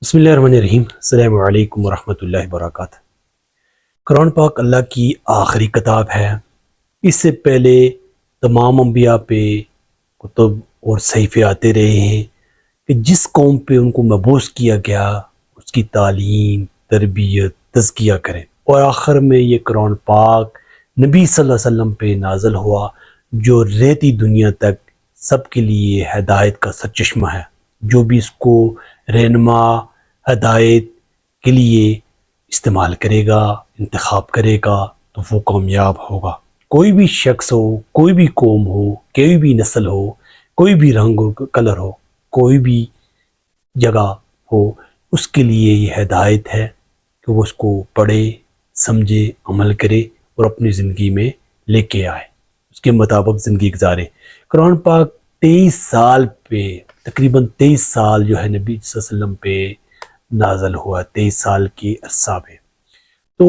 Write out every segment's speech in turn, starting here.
بسم اللہ الرحمن الرحیم۔ السلام علیکم ورحمۃ اللہ وبرکاتہ۔ قرآن پاک اللہ کی آخری کتاب ہے۔ اس سے پہلے تمام انبیاء پہ کتب اور صحیفے آتے رہے ہیں کہ جس قوم پہ ان کو مبعوث کیا گیا اس کی تعلیم، تربیت، تزکیہ کریں، اور آخر میں یہ قرآن پاک نبی صلی اللہ علیہ وسلم پہ نازل ہوا جو رہتی دنیا تک سب کے لیے ہدایت کا سرچشمہ ہے۔ جو بھی اس کو رہنما ہدایت کے لیے استعمال کرے گا، انتخاب کرے گا، تو وہ کامیاب ہوگا۔ کوئی بھی شخص ہو، کوئی بھی قوم ہو، کوئی بھی نسل ہو، کوئی بھی رنگ ہو، کلر ہو، کوئی بھی جگہ ہو، اس کے لیے یہ ہدایت ہے کہ وہ اس کو پڑھے، سمجھے، عمل کرے اور اپنی زندگی میں لے کے آئے، اس کے مطابق زندگی گزارے۔ قرآن پاک 23 سال پہ، تقریباً 23 سال جو ہے نبی صلی اللہ علیہ وسلم پہ نازل ہوا، 23 سال کے عرصہ پہ، تو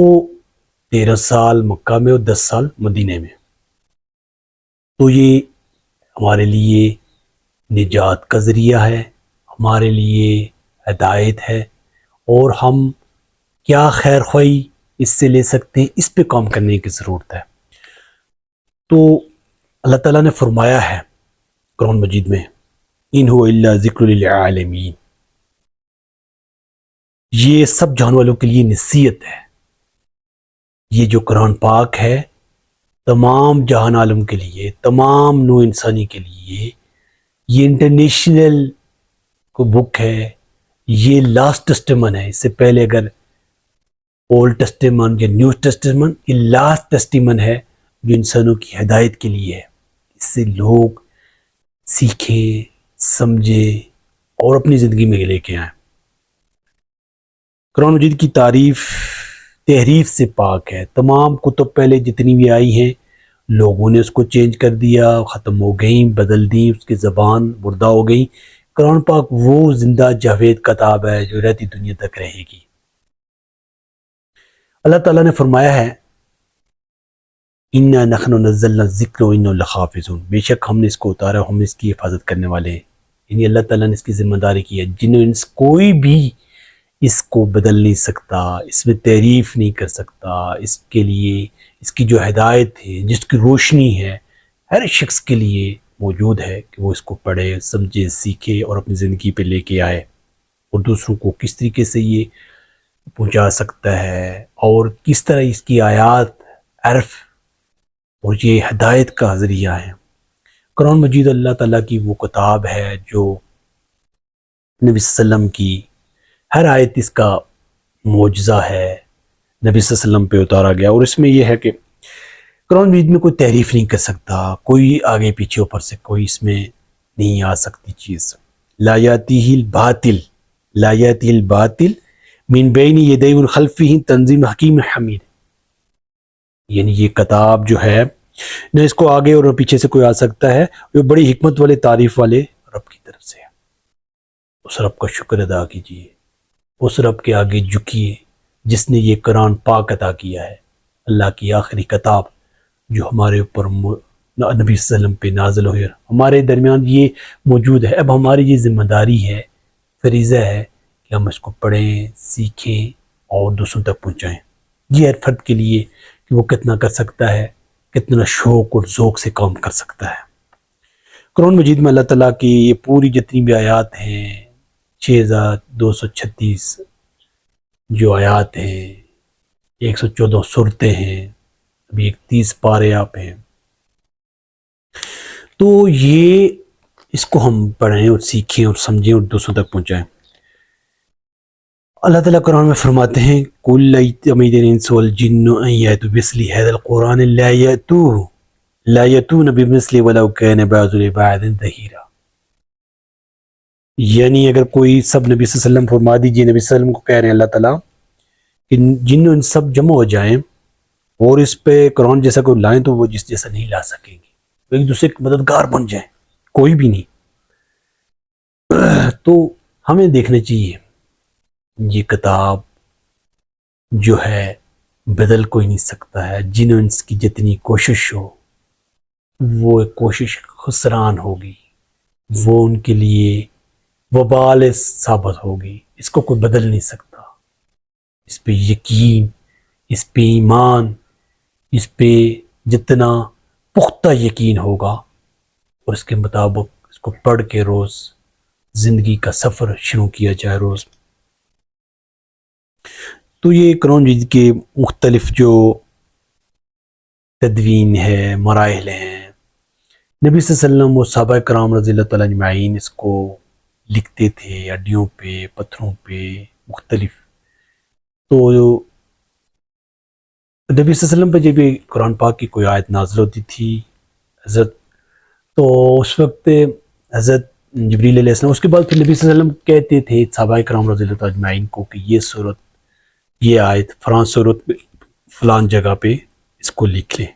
13 سال مکہ میں اور 10 سال مدینہ میں۔ تو یہ ہمارے لیے نجات کا ذریعہ ہے، ہمارے لیے ہدایت ہے، اور ہم کیا خیر خواہی اس سے لے سکتے ہیں، اس پہ کام کرنے کی ضرورت ہے۔ تو اللہ تعالیٰ نے فرمایا ہے قرآن مجید میں، ان هو الا ذکر للعالمین، یہ سب جان والوں کے لیے نصیحت ہے۔ یہ جو قرآن پاک ہے تمام جہان عالم کے لیے، تمام نوع انسانی کے لیے، یہ انٹرنیشنل کو بک ہے، یہ لاسٹ ٹیسٹیمن ہے۔ اس سے پہلے اگر اولڈ ٹیسٹیمن یا نیو ٹیسٹیمن، یہ لاسٹ ٹیسٹیمن ہے جو انسانوں کی ہدایت کے لیے ہے۔ اس سے لوگ سیکھیں، سمجھیں اور اپنی زندگی میں لے کے آئیں۔ قرآن مجید کی تحریف سے پاک ہے۔ تمام کتب پہلے جتنی بھی آئی ہیں لوگوں نے اس کو چینج کر دیا، ختم ہو گئیں، بدل دی، اس کی زبان مردہ ہو گئی۔ قرآن پاک وہ زندہ جاوید کتاب ہے جو رہتی دنیا تک رہے گی۔ اللہ تعالیٰ نے فرمایا ہے اِنَّا نَحْنُ نَزَّلْنَا الذِّكْرَ وَإِنَّا لَحَافِظُونَ، بے شک ہم نے اس کو اتارا، ہم اس کی حفاظت کرنے والے ہیں۔ یعنی اللہ تعالیٰ نے اس کی ذمہ داری کی ہے، کوئی بھی اس کو بدل نہیں سکتا، اس میں تعریف نہیں کر سکتا۔ اس کے لیے اس کی جو ہدایت ہے، جس کی روشنی ہے، ہر شخص کے لیے موجود ہے کہ وہ اس کو پڑھے، سمجھے، سیکھے اور اپنی زندگی پہ لے کے آئے، اور دوسروں کو کس طریقے سے یہ پہنچا سکتا ہے، اور کس طرح اس کی آیات عرف اور یہ ہدایت کا ذریعہ ہے۔ قرآن مجید اللہ تعالیٰ کی وہ کتاب ہے جو نبی صلی اللہ علیہ وسلم کی ہر آیت اس کا معجزہ ہے، نبی صلی اللہ علیہ وسلم پہ اتارا گیا، اور اس میں یہ ہے کہ قرآن مجید میں کوئی تحریف نہیں کر سکتا، کوئی آگے پیچھے اوپر سے کوئی اس میں نہیں آ سکتی چیز۔ لا یاتیہ الباطل، لا یاتیہ الباطل من بین یدیہ ومن خلفہ تنزیل حکیم حمید، یعنی یہ کتاب جو ہے نہ اس کو آگے اور پیچھے سے کوئی آ سکتا ہے، وہ بڑی حکمت والے، تعریف والے رب کی طرف سے ہے۔ اس رب کا شکر ادا کیجیے، اس رب کے آگے جھکیے جس نے یہ قرآن پاک عطا کیا ہے، اللہ کی آخری کتاب جو ہمارے اوپر نبی صلی اللہ علیہ وسلم پہ نازل ہوئی، ہمارے درمیان یہ موجود ہے۔ اب ہماری یہ ذمہ داری ہے، فریضہ ہے کہ ہم اس کو پڑھیں، سیکھیں اور دوسروں تک پہنچائیں۔ یہ ہر فرد کے لیے کہ وہ کتنا کر سکتا ہے، کتنا شوق اور ذوق سے کام کر سکتا ہے۔ قرآن مجید میں اللہ تعالیٰ کی یہ پوری جتنی بھی آیات ہیں، 6236 جو آیات ہیں، 114 سورتیں ہیں، ابھی 31 پارے آپ ہیں، تو یہ اس کو ہم پڑھیں اور سیکھیں اور سمجھیں اور دوسروں تک پہنچائیں۔ اللہ تعالیٰ قرآن میں فرماتے ہیں قُلْ لَا يَأْتَمِدُ الْإِنسُ وَالْجِنُّ أَن يَأْتُوا بِمِثْلِ هَذَا الْقُرْآنِ لَا يَأْتُونَ بِمِثْلِهِ وَلَوْ كَانَ بَعْضُهُم لِبَعْضٍ ظَهِيرًا، یعنی اگر کوئی سب، نبی صلی اللہ علیہ وسلم فرما دیجیے، نبی صلی اللہ علیہ وسلم کو کہہ رہے ہیں اللہ تعالیٰ کہ جن ان سب جمع ہو جائیں اور اس پہ قرآن جیسا کوئی لائیں تو وہ جس جیسا نہیں لا سکیں گے، وہ ایک دوسرے کے مددگار بن جائیں، کوئی بھی نہیں۔ تو ہمیں دیکھنا چاہیے یہ کتاب جو ہے بدل کوئی نہیں سکتا ہے، جن و انس کی جتنی کوشش ہو وہ ایک کوشش خسران ہوگی، وہ ان کے لیے وبال ثابت ہوگی۔ اس کو کوئی بدل نہیں سکتا. اس پہ یقین، اس پہ ایمان، اس پہ جتنا پختہ یقین ہوگا اور اس کے مطابق اس کو پڑھ کے روز زندگی کا سفر شروع کیا جائے روز. تو یہ قرآن مجید کے مختلف جو تدوین ہے، مراحل ہیں، نبی صلی اللہ علیہ وسلم و صحابہ کرام رضی اللہ تعالیٰ اجمعین اس کو لکھتے تھے ہڈیوں پہ، پتھروں پہ مختلف. تو نبی صلی اللہ علیہ وسلم پہ جب یہ قرآن پاک کی کوئی آیت نازل ہوتی تھی حضرت، تو اس وقت حضرت جبریل علیہ السلام، اس کے بعد پھر نبی صلی اللہ علیہ وسلم کہتے تھے صحابہ کرام رضی اللہ تعالیٰ اجمعین کو کہ یہ صورت، یہ آیت فلاں صورت پہ فلان جگہ پہ اس کو لکھ لیں،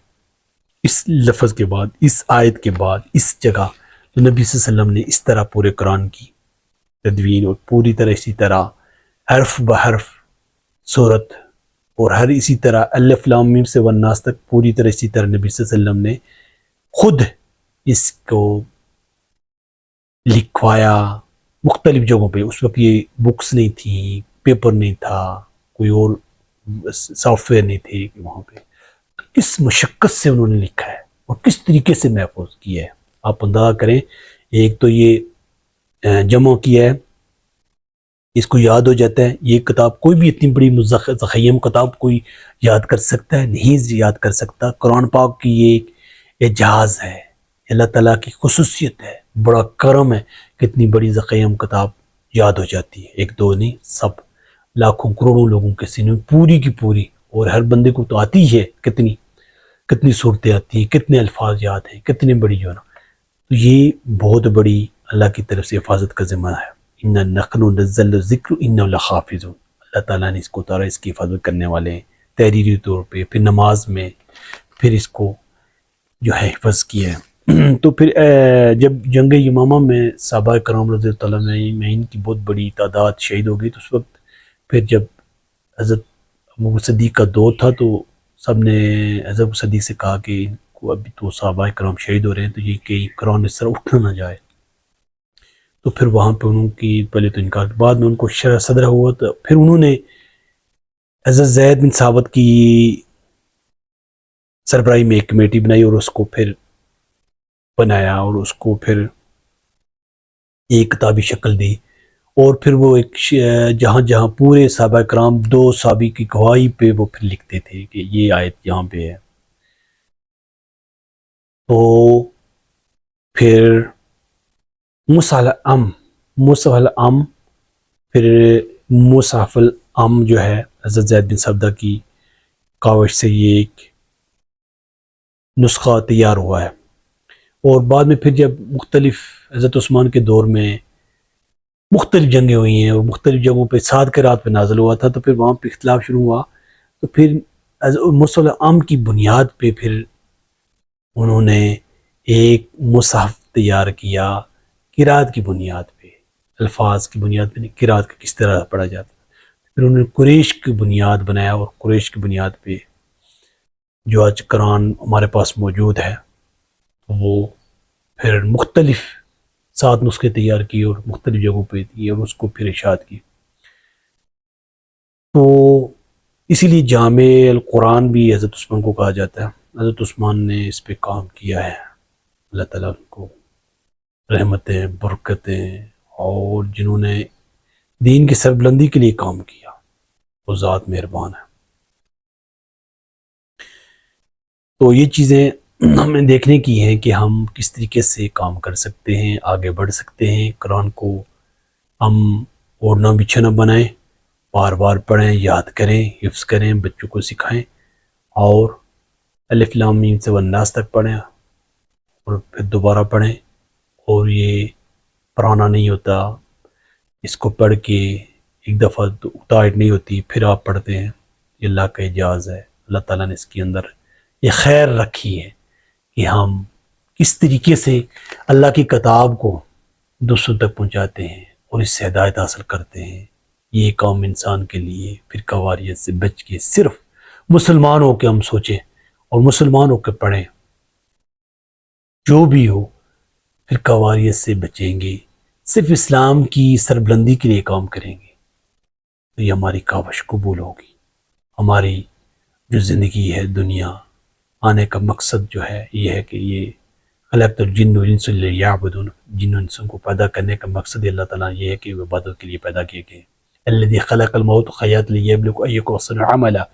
اس لفظ کے بعد، اس آیت کے بعد اس جگہ. تو نبی صلی اللہ علیہ وسلم نے اس طرح پورے قرآن کی تدوین اور پوری طرح اسی طرح حرف بحرف صورت اور ہر اسی طرح الف لام میم سے والناس تک پوری طرح اسی طرح نبی صلی اللہ علیہ وسلم نے خود اس کو لکھوایا مختلف جگہوں پہ. اس وقت یہ بکس نہیں تھیں، پیپر نہیں تھا، کوئی اور سافٹ ویئر نہیں تھے کہ وہاں پہ. کس مشقت سے انہوں نے لکھا ہے اور کس طریقے سے محفوظ کیا ہے آپ اندازہ کریں. ایک تو یہ جمع کیا ہے، اس کو یاد ہو جاتا ہے. یہ کتاب کوئی بھی اتنی بڑی زخیم کتاب کوئی یاد کر سکتا ہے؟ نہیں یاد کر سکتا. قرآن پاک کی یہ ایک اعجاز ہے، اللہ تعالیٰ کی خصوصیت ہے، بڑا کرم ہے. کتنی بڑی زخیم کتاب یاد ہو جاتی ہے، ایک دو نہیں، سب لاکھوں کروڑوں لوگوں کے سینے میں پوری کی پوری. اور ہر بندے کو تو آتی ہے، کتنی صورتیں آتی ہیں، کتنے الفاظ یاد ہیں، کتنے بڑی جو ہے نا. تو یہ بہت بڑی اللہ کی طرف سے حفاظت کا ذمہ ہے. اِنَّا نَحْنُ نَزَّلْنَا الذِّكْرَ وَإِنَّا لَحَافِظُونَ. اللہ تعالیٰ نے اس کو اتارا، اس کی حفاظت کرنے والے ہیں تحریری طور پہ، پھر نماز میں پھر اس کو جو ہے حفظ کیا ہے. تو پھر جب جنگ یمامہ میں صحابہ کرام رضی اللہ تعالیٰ اجمعین کی بہت بڑی تعداد شہید ہو گئی، تو اس وقت پھر جب حضرت ابو صدیق کا دور تھا تو سب نے حضرت ابو صدیق سے کہا کہ ان کو ابھی تو صحابہ کرام شہید ہو رہے ہیں، تو یہ کہ قرآن اس طرح اٹھنا نہ جائے. تو پھر وہاں پہ انہوں کی پہلے تو انکار، بعد میں ان کو شرح صدر ہوا، تو پھر انہوں نے حضرت زید بن ثابت کی سربراہی میں ایک کمیٹی بنائی اور اس کو پھر بنایا اور اس کو پھر ایک کتابی شکل دی. اور پھر وہ ایک جہاں جہاں پورے صحابہ کرام دو صحابی کی گواہی پہ وہ پھر لکھتے تھے کہ یہ آیت یہاں پہ ہے. تو پھر مصحف الام پھر مصحف الام جو ہے حضرت زید بن ثابتہ کی کاوش سے یہ ایک نسخہ تیار ہوا ہے. اور بعد میں پھر جب مختلف حضرت عثمان کے دور میں مختلف جنگیں ہوئی ہیں اور مختلف جگہوں پہ 7 قرات پہ نازل ہوا تھا، تو پھر وہاں پہ اختلاف شروع ہوا. تو پھر مصحف الام کی بنیاد پہ پھر انہوں نے ایک مصحف تیار کیا قرات کی بنیاد پہ، الفاظ کی بنیاد پہ نہیں، قرات کا کس طرح پڑھا جاتا. پھر انہوں نے قریش کی بنیاد بنایا اور قریش کی بنیاد پہ جو آج قرآن ہمارے پاس موجود ہے وہ پھر مختلف 7 نسخے تیار کیے اور مختلف جگہوں پہ دیے اور اس کو پھر ارشاد کی. تو اسی لیے جامع القرآن بھی حضرت عثمان کو کہا جاتا ہے. حضرت عثمان نے اس پہ کام کیا ہے، اللہ تعالیٰ ان کو رحمتیں برکتیں، اور جنہوں نے دین کی سربلندی کے لیے کام کیا وہ ذات مہربان ہے. تو یہ چیزیں ہمیں دیکھنے کی ہیں کہ ہم کس طریقے سے کام کر سکتے ہیں، آگے بڑھ سکتے ہیں. قرآن کو ہم اوڑھنا بچھانا بنائیں، بار بار پڑھیں، یاد کریں، حفظ کریں، بچوں کو سکھائیں، اور الف لام میم سے والناس تک پڑھیں اور پھر دوبارہ پڑھیں. اور یہ پرانا نہیں ہوتا، اس کو پڑھ کے ایک دفعہ اتائٹ نہیں ہوتی پھر آپ پڑھتے ہیں. یہ اللہ کا اعجاز ہے، اللہ تعالیٰ نے اس کے اندر یہ خیر رکھی ہے کہ ہم کس طریقے سے اللہ کی کتاب کو دوسروں تک پہنچاتے ہیں اور اس سے ہدایت حاصل کرتے ہیں. یہ کام انسان کے لیے پھر کواریت سے بچ کے صرف مسلمان ہو کے ہم سوچیں اور مسلمان ہو کے پڑھیں، جو بھی ہو پھر کواریت سے بچیں گے، صرف اسلام کی سربلندی کے لیے کام کریں گے. تو یہ ہماری کاوش قبول ہوگی. ہماری جو زندگی ہے دنیا آنے کا مقصد جو ہے یہ ہے کہ یہ خلقت الجن والانس لیعبدون، جن و انسوں کو پیدا کرنے کا مقصد اللہ تعالیٰ یہ ہے کہ وہ عبادت کے لیے پیدا کیے گئے. الذی خلق الموت والحیات لیبلوکم ایکم احسن عملا،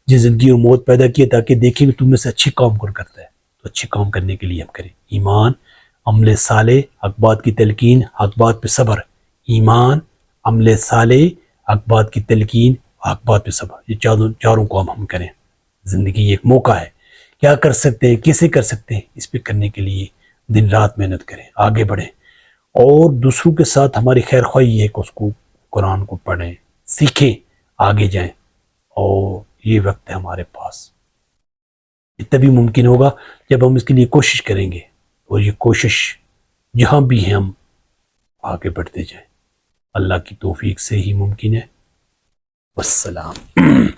جس زندگی اور موت پیدا کیے تاکہ دیکھیں کہ تم میں سے اچھی کام کون کرتا ہے. تو اچھی کام کرنے کے لیے ہم کریں ایمان، عمل صالح، حق بات کی تلقین، حق بات پہ صبر. ایمان، عمل صالح، حق بات کی تلقین، حق بات پہ صبر، یہ چاروں کام ہم کریں. زندگی ایک موقع ہے، کیا کر سکتے ہیں، کیسے کر سکتے ہیں، اس پہ کرنے کے لیے دن رات محنت کریں، آگے بڑھیں. اور دوسروں کے ساتھ ہماری خیر خواہی یہ ہے کہ اس کو قرآن کو پڑھیں، سیکھیں، آگے جائیں. اور یہ وقت ہے ہمارے پاس، یہ تبھی ممکن ہوگا جب ہم اس کے لیے کوشش کریں گے. اور یہ کوشش جہاں بھی ہیں ہم آگے بڑھتے جائیں، اللہ کی توفیق سے ہی ممکن ہے. والسلام.